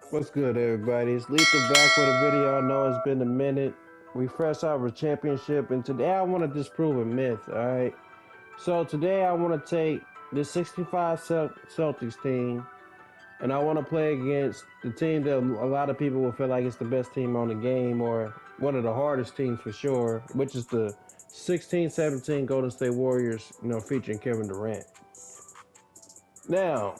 What's good, everybody? It's Lethal back with a video. I know it's been a minute. We fresh out of a championship, and today I want to disprove a myth, alright? So, today I want to take the 65 Celtics team, and I want to play against the team that a lot of people will feel like it's the best team on the game, or one of the hardest teams for sure, which is the 16-17 Golden State Warriors, featuring Kevin Durant. Now,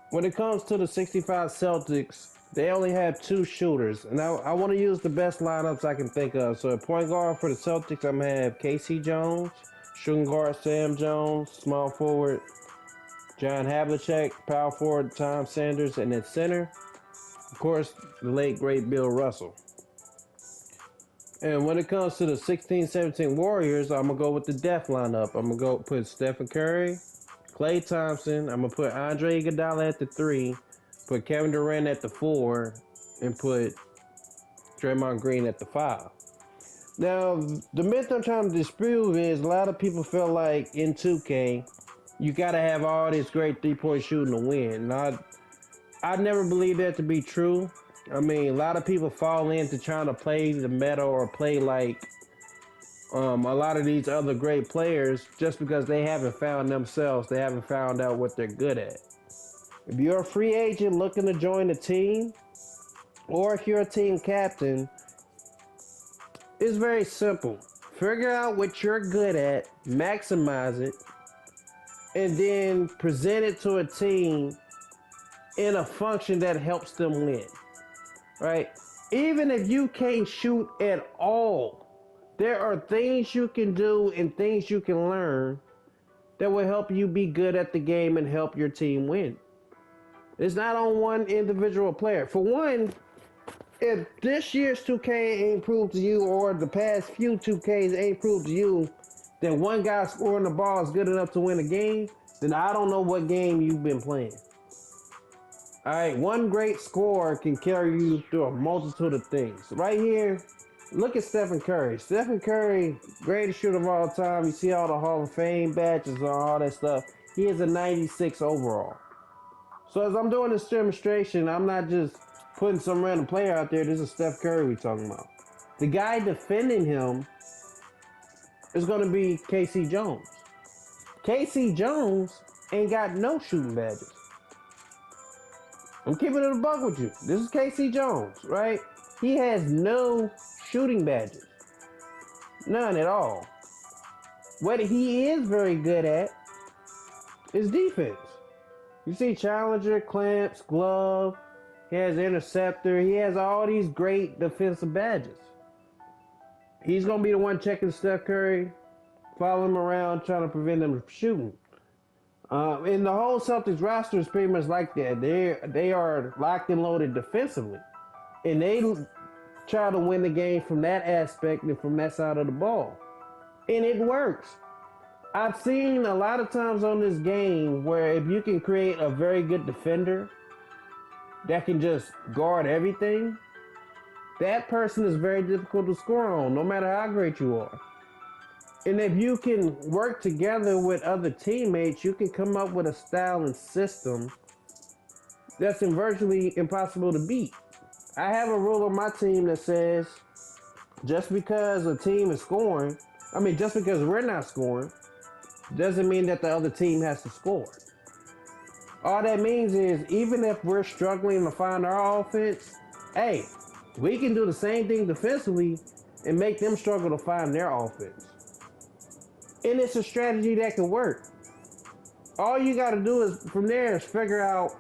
when it comes to the 65 Celtics, they only have two shooters, and I want to use the best lineups I can think of. So, at point guard for the Celtics, I'm going to have Casey Jones, shooting guard Sam Jones, small forward John Havlicek, power forward Tom Sanders, and at center, of course, the late great Bill Russell. And when it comes to the 16-17 Warriors, I'm going to go with the death lineup. I'm going to go put Stephen Curry, Klay Thompson. I'm going to put Andre Iguodala at the 3, put Kevin Durant at the 4, and put Draymond Green at the 5. Now, the myth I'm trying to dispute is a lot of people feel like in 2K, you got to have all this great three-point shooting to win. I never believed that to be true. I mean, a lot of people fall into trying to play the meta or play like a lot of these other great players just because they haven't found themselves. They haven't found out what they're good at. If you're a free agent looking to join a team, or if you're a team captain, it's very simple. Figure out what you're good at, maximize it, and then present it to a team in a function that helps them win. Right? Even if you can't shoot at all, there are things you can do and things you can learn that will help you be good at the game and help your team win. It's not on one individual player. For one, if this year's 2K ain't proved to you, or the past few 2Ks ain't proved to you that one guy scoring the ball is good enough to win a game, then I don't know what game you've been playing. Alright, one great scorer can carry you through a multitude of things. Right here, look at Stephen Curry. Stephen Curry, greatest shooter of all time. You see all the Hall of Fame badges and all that stuff. He is a 96 overall. So as I'm doing this demonstration, I'm not just putting some random player out there. This is Steph Curry we talking about. The guy defending him is going to be Casey Jones. Casey Jones ain't got no shooting badges. I'm keeping it a buck with you. This is Casey Jones, right? He has no shooting badges. None at all. What he is very good at is defense. You see Challenger, clamps, glove. He has interceptor. He has all these great defensive badges. He's going to be the one checking Steph Curry, following him around, trying to prevent him from shooting. And the whole Celtics roster is pretty much like that. They are locked and loaded defensively. And they try to win the game from that aspect and from that side of the ball. And it works. I've seen a lot of times on this game where if you can create a very good defender that can just guard everything, that person is very difficult to score on, no matter how great you are. And if you can work together with other teammates, you can come up with a style and system that's virtually impossible to beat. I have a rule on my team that says just because a team is scoring, just because we're not scoring, doesn't mean that the other team has to score. All that means is even if we're struggling to find our offense, hey, we can do the same thing defensively and make them struggle to find their offense. And it's a strategy that can work. All you got to do is from there is figure out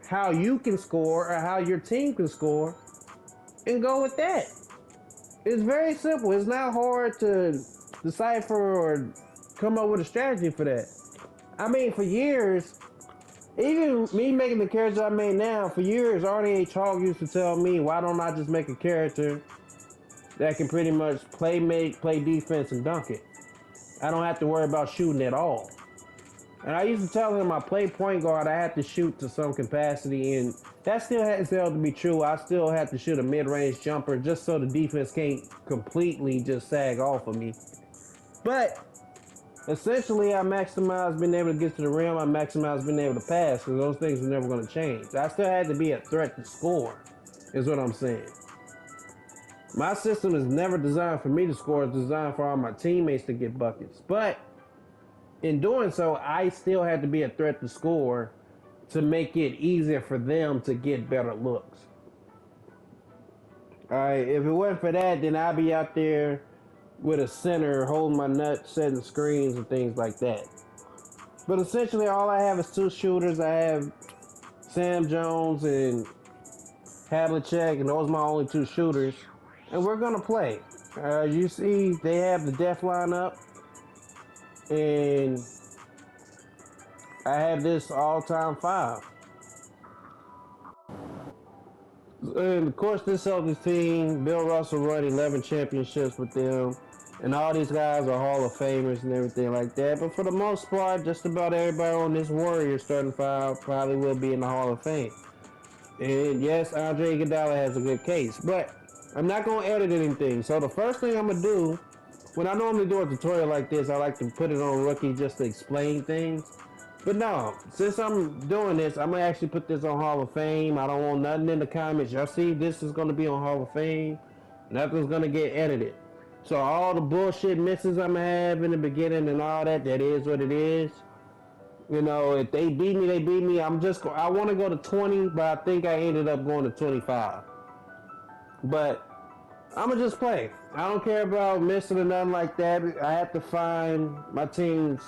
how you can score or how your team can score and go with that. It's very simple. It's not hard to decipher or come up with a strategy for that. For years, even me making the character I made now, for years, RDH Hog used to tell me, why don't I just make a character that can pretty much play defense, and dunk it? I don't have to worry about shooting at all. And I used to tell him I play point guard, I have to shoot to some capacity, and that still has held to be true. I still have to shoot a mid-range jumper just so the defense can't completely just sag off of me. But essentially, I maximize being able to get to the rim. I maximize being able to pass, because those things are never going to change. I still had to be a threat to score. is what I'm saying. My system is never designed for me to score. It's designed for all my teammates to get buckets. But in doing so, I still had to be a threat to score to make it easier for them to get better looks. All right, if it wasn't for that, then I'd be out there with a center holding my nuts, setting screens and things like that. But essentially, all I have is two shooters. I have Sam Jones and Havlicek, and those are my only two shooters. And we're gonna play. You see, they have the def line up, and I have this all-time 5. And of course, this Celtics team, Bill Russell won 11 championships with them, and all these guys are Hall of Famers and everything like that. But for the most part, just about everybody on this Warriors starting 5 probably will be in the Hall of Fame. And yes, Andre Iguodala has a good case, but I'm not going to edit anything. So the first thing I'm going to do, when I normally do a tutorial like this, I like to put it on Rookie just to explain things. But no, since I'm doing this, I'm going to actually put this on Hall of Fame. I don't want nothing in the comments. Y'all see, this is going to be on Hall of Fame. Nothing's going to get edited. So all the bullshit misses I'm going to have in the beginning and all that, that is what it is. You know, if they beat me, they beat me. I want to go to 20, but I think I ended up going to 25. But I'm going to just play. I don't care about missing or nothing like that. I have to find my team's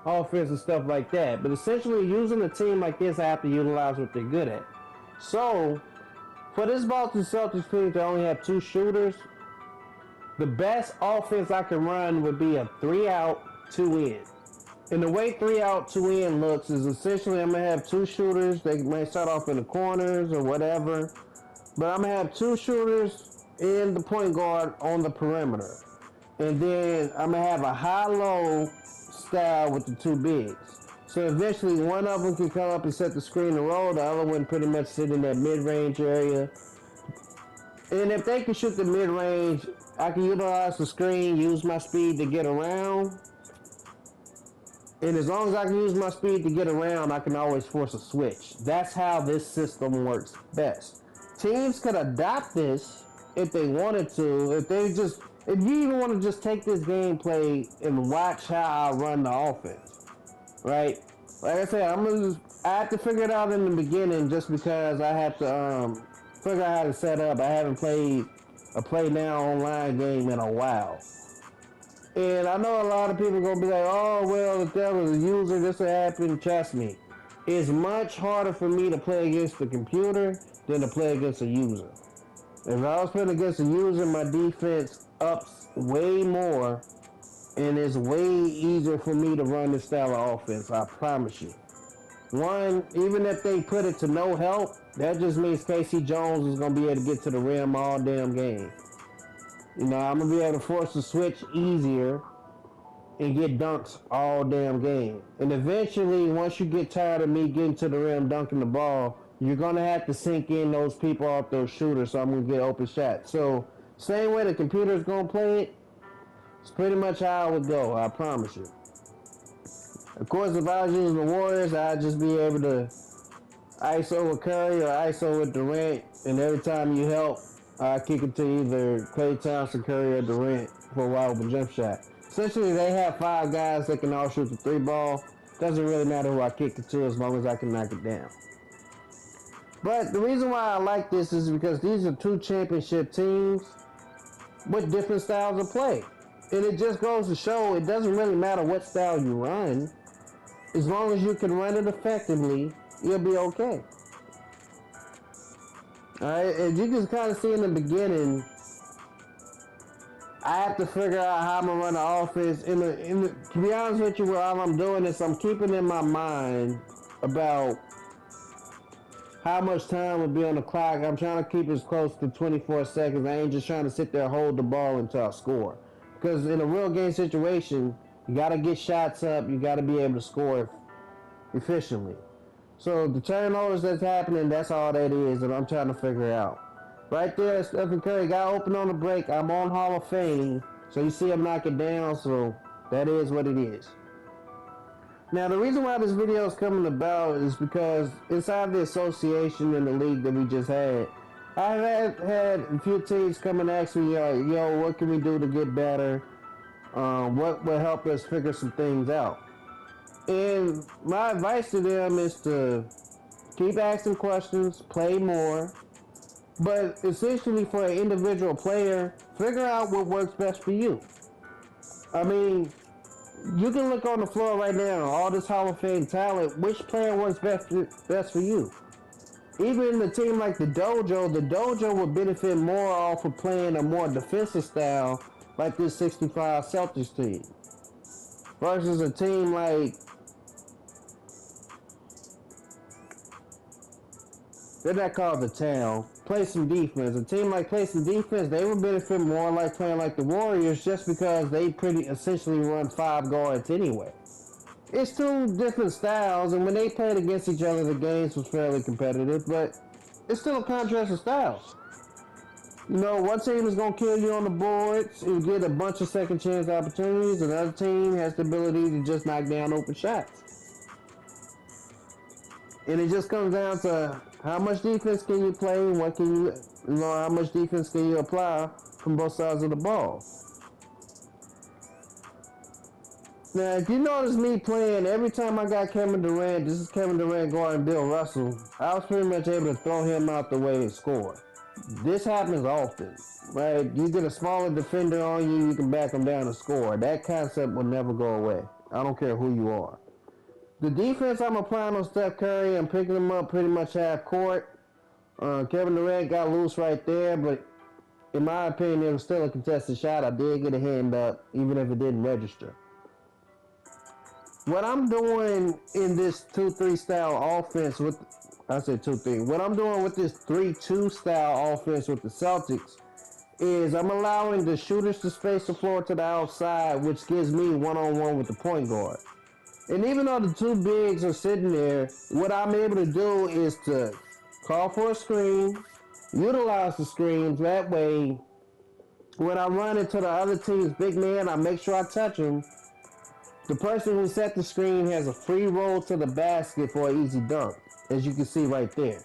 offense and stuff like that. But essentially, using a team like this, I have to utilize what they're good at. So, for this Boston Celtics team to only have 2 shooters, the best offense I can run would be a 3-out, 2-in. And the way 3-out, 2-in looks is essentially I'm going to have 2 shooters. They may start off in the corners or whatever. But I'm going to have 2 shooters and the point guard on the perimeter. And then I'm going to have a high-low style with the 2 bigs. So eventually one of them can come up and set the screen and roll. The other one pretty much sit in that mid-range area. And if they can shoot the mid-range, I can utilize the screen, use my speed to get around. And as long as I can use my speed to get around, I can always force a switch. That's how this system works best. Teams could adopt this if they wanted to. If you even want to just take this gameplay and watch how I run the offense, right? Like I said, I have to figure it out in the beginning just because I have to figure out how to set up. I haven't played a Play Now online game in a while. And I know a lot of people are going to be like, oh, well, if that was a user, this would happen. Trust me. It's much harder for me to play against the computer than to play against a user. If I was playing against a user, my defense ups way more, and it's way easier for me to run this style of offense, I promise you. One, even if they put it to no help, that just means Casey Jones is going to be able to get to the rim all damn game. You know, I'm going to be able to force the switch easier and get dunks all damn game. And eventually, once you get tired of me getting to the rim dunking the ball, you're going to have to sink in those people off those shooters, so I'm going to get open shots. So, same way the computer's going to play it, it's pretty much how it would go, I promise you. Of course, if I was using the Warriors, I'd just be able to ISO with Curry or ISO with Durant, and every time you help, I kick it to either Klay Thompson, Curry, or Durant for a wide open jump shot. Essentially, they have 5 guys that can all shoot the 3 ball. Doesn't really matter who I kick it to as long as I can knock it down. But the reason why I like this is because these are 2 championship teams with different styles of play. And it just goes to show it doesn't really matter what style you run. As long as you can run it effectively, you'll be okay. Alright, as you can kind of see in the beginning, I have to figure out how I'm going to run the offense. To be honest with you, while I'm doing this, I'm keeping in my mind about how much time will be on the clock. I'm trying to keep it as close to 24 seconds. I ain't just trying to sit there and hold the ball until I score. Because in a real game situation, you got to get shots up. You got to be able to score efficiently. So the turnovers that's happening, that's all that is, and I'm trying to figure out. Right there, Stephen Curry got open on the break. I'm on Hall of Fame, so you see him knock it down, so that is what it is. Now, the reason why this video is coming about is because inside the association in the league that we just had, I've had a few teams come and ask me, yo, what can we do to get better? What will help us figure some things out? And my advice to them is to keep asking questions, play more, but essentially for an individual player, figure out what works best for you. I mean, you can look on the floor right now, all this Hall of Fame talent, which player works best for you? Even in a team like the Dojo would benefit more off of playing a more defensive style like this 65 Celtics team versus a team like they're not called the town. Play some defense. A team like play some defense, they would benefit more like playing like the Warriors just because they pretty essentially run five guards anyway. It's two different styles, and when they played against each other, the games was fairly competitive, but it's still a contrast of styles. You know, one team is going to kill you on the boards and get a bunch of second chance opportunities. Another team has the ability to just knock down open shots. And it just comes down to how much defense can you play and what can how much defense can you apply from both sides of the ball. Now, if you notice me playing, every time I got Kevin Durant, this is Kevin Durant guarding Bill Russell, I was pretty much able to throw him out the way and score. This happens often, right? You get a smaller defender on you, you can back him down and score. That concept will never go away. I don't care who you are. The defense I'm applying on Steph Curry, I'm picking him up pretty much half court. Kevin Durant got loose right there, but in my opinion, it was still a contested shot. I did get a hand up, even if it didn't register. What I'm doing in this 2-3 style offense with, I said 2-3. What I'm doing with this 3-2 style offense with the Celtics is I'm allowing the shooters to space the floor to the outside, which gives me one-on-one with the point guard. And even though the two bigs are sitting there, what I'm able to do is to call for a screen, utilize the screens. That way, when I run into the other team's big man, I make sure I touch him. The person who set the screen has a free roll to the basket for an easy dunk, as you can see right there.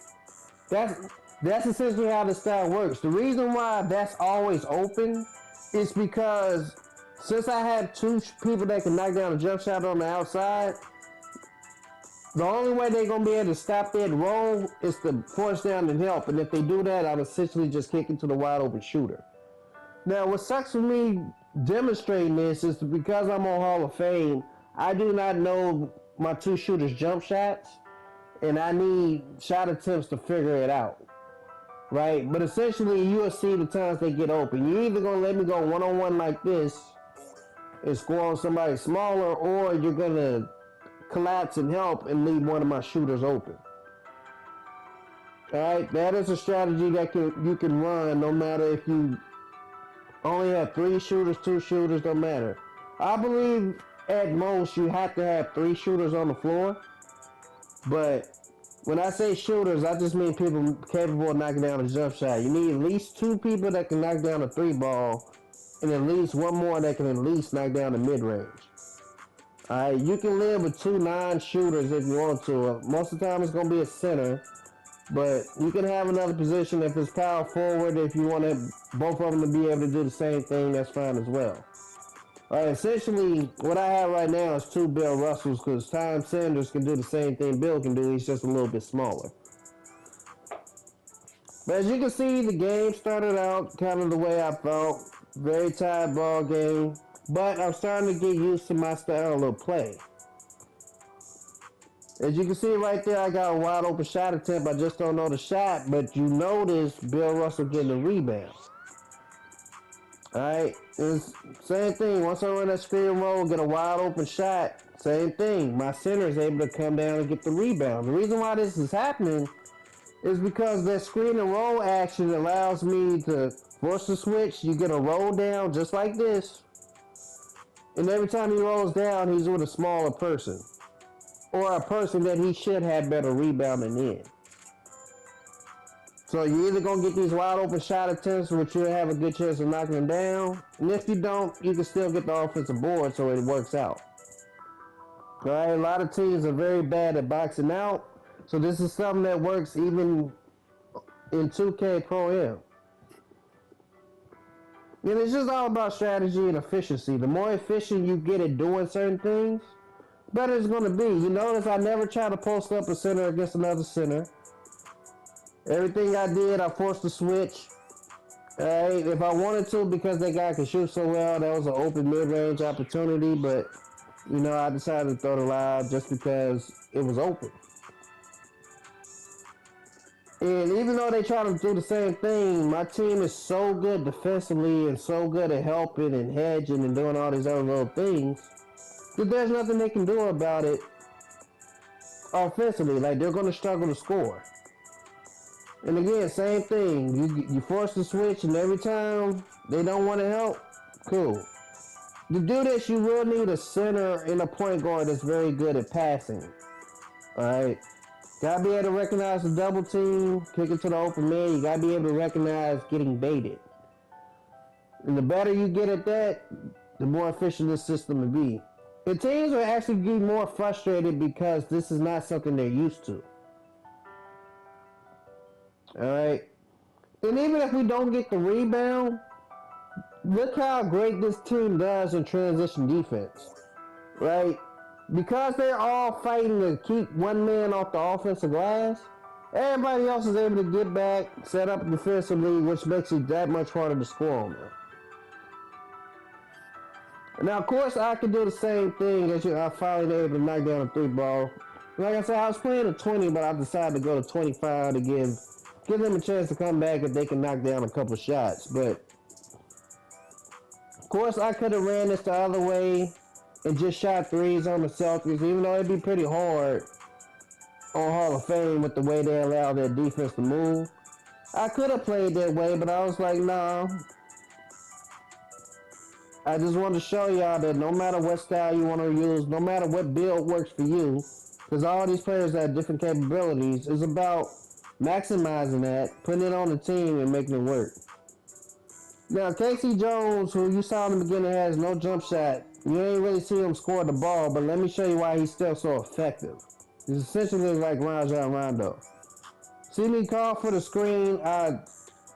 That's essentially how the style works. The reason why that's always open is because since I have two people that can knock down a jump shot on the outside, the only way they're going to be able to stop that roll is to force down and help. And if they do that, I'm essentially just kicking to the wide open shooter. Now, what sucks for me demonstrating this is because I'm on Hall of Fame, I do not know my two shooters' jump shots, and I need shot attempts to figure it out. Right? But essentially, you'll see the times they get open. You're either going to let me go one-on-one like this and score on somebody smaller, or you're going to collapse and help and leave one of my shooters open. Alright, that is a strategy that you can run no matter if you only have 3 shooters, 2 shooters, don't matter. I believe at most you have to have 3 shooters on the floor, but when I say shooters, I just mean people capable of knocking down a jump shot. You need at least 2 people that can knock down a 3 ball, and at least one more that can at least knock down the mid-range. Alright, you can live with 2 non-shooters if you want to. Most of the time it's going to be a center, but you can have another position if it's power forward. If you want both of them to be able to do the same thing, that's fine as well. Alright, essentially what I have right now is 2 Bill Russells because Tom Sanders can do the same thing Bill can do, he's just a little bit smaller. But as you can see, the game started out kind of the way I felt. Very tight ball game. But I'm starting to get used to my style of play. As you can see right there, I got a wide open shot attempt. I just don't know the shot. But you notice Bill Russell getting a rebound. Alright, it's same thing. Once I run that screen roll, get a wide open shot, same thing. My center is able to come down and get the rebound. The reason why this is happening is because that screen and roll action allows me to force the switch. You get a roll down just like this. And every time he rolls down, he's with a smaller person. Or a person that he should have better rebounding in. So you're either going to get these wide open shot attempts, which you'll have a good chance of knocking them down. And if you don't, you can still get the offensive board so it works out. Alright, a lot of teams are very bad at boxing out. So this is something that works even in 2K Pro M. And it's just all about strategy and efficiency. The more efficient you get at doing certain things, better it's going to be. You notice I never try to post up a center against another center. Everything I did, I forced the switch. Alright, if I wanted to, because that guy could shoot so well, that was an open mid-range opportunity, but, you know, I decided to throw the lob just because it was open. And even though they try to do the same thing, my team is so good defensively and so good at helping and hedging and doing all these other little things that there's nothing they can do about it offensively. Like, they're going to struggle to score. And again, same thing. You force the switch, and every time they don't want to help, cool. To do this, you will need a center and a point guard that's very good at passing. Alright? Gotta be able to recognize the double team, kick it to the open man. You gotta be able to recognize getting baited. And the better you get at that, the more efficient this system will be. The teams will actually get more frustrated because this is not something they're used to. Alright? And even if we don't get the rebound, look how great this team does in transition defense. Right? Because they're all fighting to keep one man off the offensive glass, everybody else is able to get back, set up defensively, which makes it that much harder to score on them. Now, of course, I could do the same thing as I finally able to knock down a 3-ball. Like I said, I was playing a 20, but I decided to go to 25 to give them a chance to come back if they can knock down a couple shots. But, of course, I could have ran this the other way and just shot threes on the Celtics, even though it'd be pretty hard on Hall of Fame with the way they allow their defense to move. I could have played that way, but I was like, nah. I just wanted to show y'all that no matter what style you want to use, no matter what build works for you, because all these players have different capabilities, it's about maximizing that, putting it on the team, and making it work. Now, Casey Jones, who you saw in the beginning, has no jump shot. You ain't really see him score the ball, but let me show you why he's still so effective. He's essentially like Rajon Rondo. See me call for the screen, I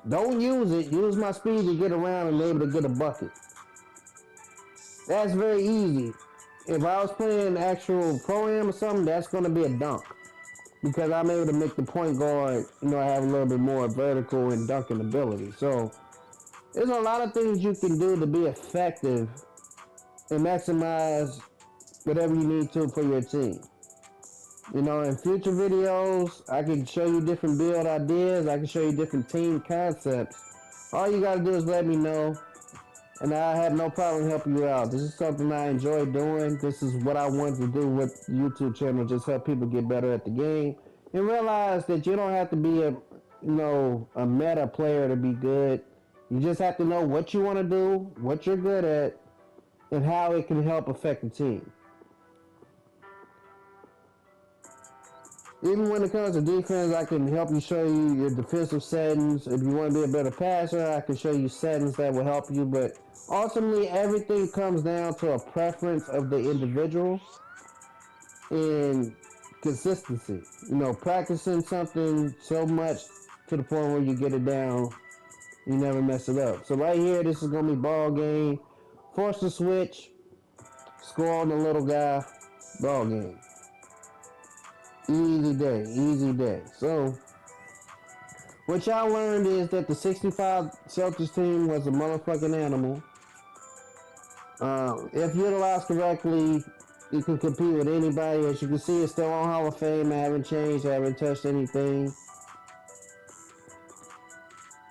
don't use it. Use my speed to get around and be able to get a bucket. That's very easy. If I was playing actual Pro-Am or something, that's going to be a dunk. Because I'm able to make the point guard, have a little bit more vertical and dunking ability. So, there's a lot of things you can do to be effective and maximize whatever you need to for your team. In future videos, I can show you different build ideas. I can show you different team concepts. All you got to do is let me know. And I have no problem helping you out. This is something I enjoy doing. This is what I wanted to do with the YouTube channel, just help people get better at the game. And realize that you don't have to be a meta player to be good. You just have to know what you want to do, what you're good at, and how it can help affect the team. Even when it comes to defense, I can help you show you your defensive settings. If you want to be a better passer, I can show you settings that will help you. But ultimately, everything comes down to a preference of the individual and consistency. Practicing something so much to the point where you get it down, you never mess it up. So right here, this is going to be ball game. Force the switch, score on the little guy, ball game. Easy day, easy day. So, what y'all learned is that the 65 Celtics team was a motherfucking animal. If utilized correctly, you can compete with anybody. As you can see, it's still on Hall of Fame. I haven't changed, I haven't touched anything.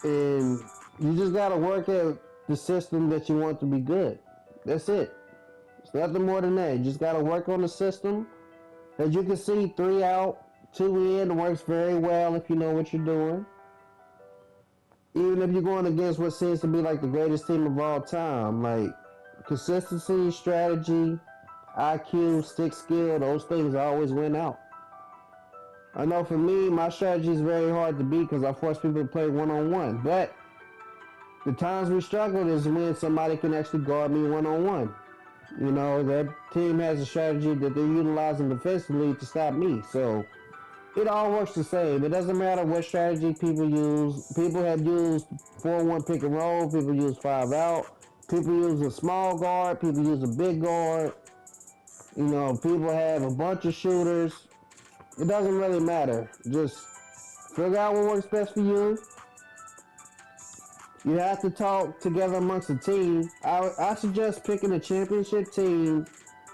And you just gotta work at the system that you want to be good. That's it. It's nothing more than that. You just gotta work on the system. As you can see, 3 out, 2 in works very well if you know what you're doing. Even if you're going against what seems to be like the greatest team of all time, like consistency, strategy, IQ, stick skill, those things always win out. I know for me, my strategy is very hard to beat because I force people to play one-on-one. But the times we struggle is when somebody can actually guard me one-on-one. That team has a strategy that they're utilizing defensively to stop me. So, it all works the same. It doesn't matter what strategy people use. People have used 4-1 pick and roll. People use 5 out. People use a small guard. People use a big guard. You know, people have a bunch of shooters. It doesn't really matter. Just figure out what works best for you. You have to talk together amongst the team. I suggest picking a championship team,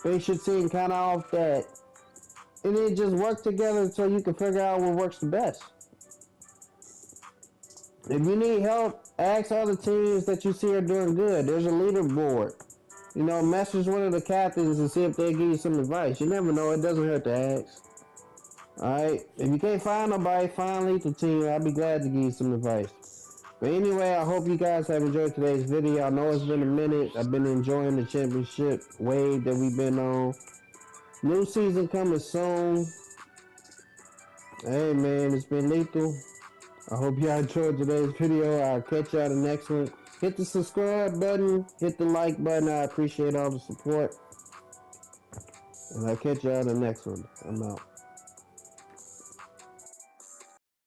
base your team kind of off that, and then just work together so you can figure out what works the best. If you need help, ask other teams that you see are doing good. There's a leaderboard. You know, message one of the captains and see if they give you some advice. You never know. It doesn't hurt to ask. Alright? If you can't find nobody, find Lethal Team. I'll be glad to give you some advice. But anyway, I hope you guys have enjoyed today's video. I know it's been a minute. I've been enjoying the championship wave that we've been on. New season coming soon. Hey man, it's been Lethal. I hope y'all enjoyed today's video. I'll catch y'all in the next one. Hit the subscribe button. Hit the like button. I appreciate all the support. And I'll catch y'all in the next one. I'm out.